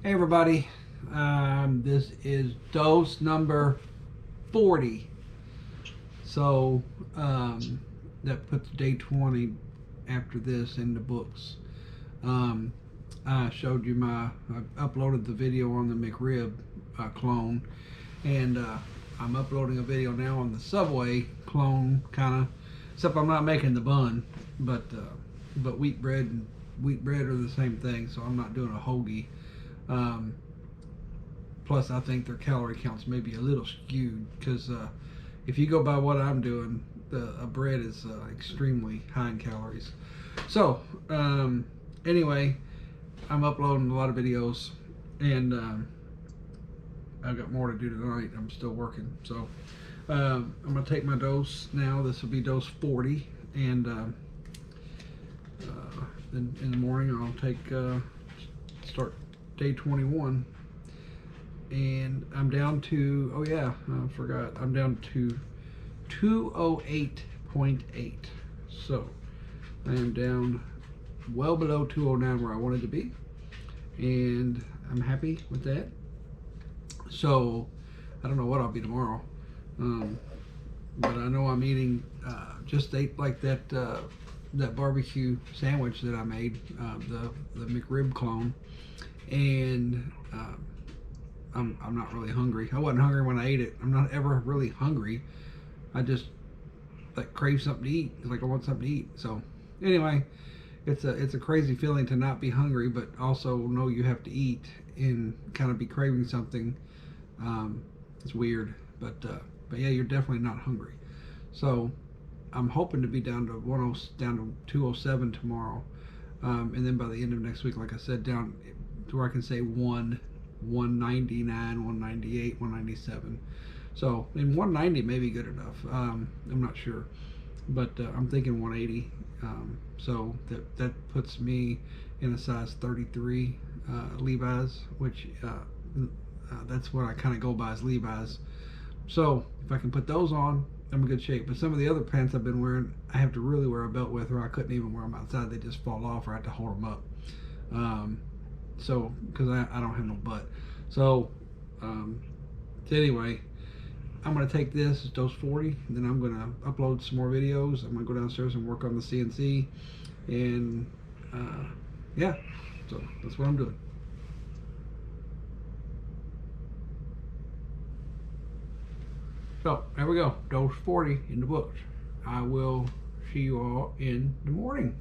Hey everybody, this is dose number 40. So that puts day 20 after this in the books. Um, I showed you I uploaded the video on the McRib clone, and I'm uploading a video now on the Subway clone, kind of, except I'm not making the bun, but wheat bread and wheat bread are the same thing, so I'm not doing a hoagie. Um, Plus, I think their calorie counts may be a little skewed because if you go by what I'm doing, a bread is extremely high in calories. So, anyway, I'm uploading a lot of videos, and I've got more to do tonight. I'm still working. So, I'm going to take my dose now. This will be dose 40, and then in the morning I'll start day 21. And I'm down to, oh yeah, I forgot, I'm down to 208.8. So I am down well below 209 where I wanted to be, and I'm happy with that. So I don't know what I'll be tomorrow, but I know I'm eating, just ate like that barbecue sandwich that I made, the McRib clone, and I'm not really hungry. I wasn't hungry when I ate it. I'm not ever really hungry. I just like crave something to eat. Like I want something to eat. So anyway, it's a crazy feeling to not be hungry, but also know you have to eat and kind of be craving something. It's weird, but yeah, you're definitely not hungry. So I'm hoping to be down to 207 tomorrow, and then by the end of next week, like I said, down to where I can say 199, 198, 197. So, and 190 may be good enough. I'm not sure, but I'm thinking 180. So that puts me in a size 33 Levi's, which that's what I kind of go by as Levi's. So if I can put those on, I'm in good shape. But some of the other pants I've been wearing, I have to really wear a belt with, or I couldn't even wear them outside. They just fall off, or I have to hold them up. So because I don't have no butt. So anyway, I'm going to take this as dose 40, and then I'm going to upload some more videos. I'm going to go downstairs and work on the CNC, and yeah, so that's what I'm doing. So there we go, dose 40 in the books. I will see you all in the morning.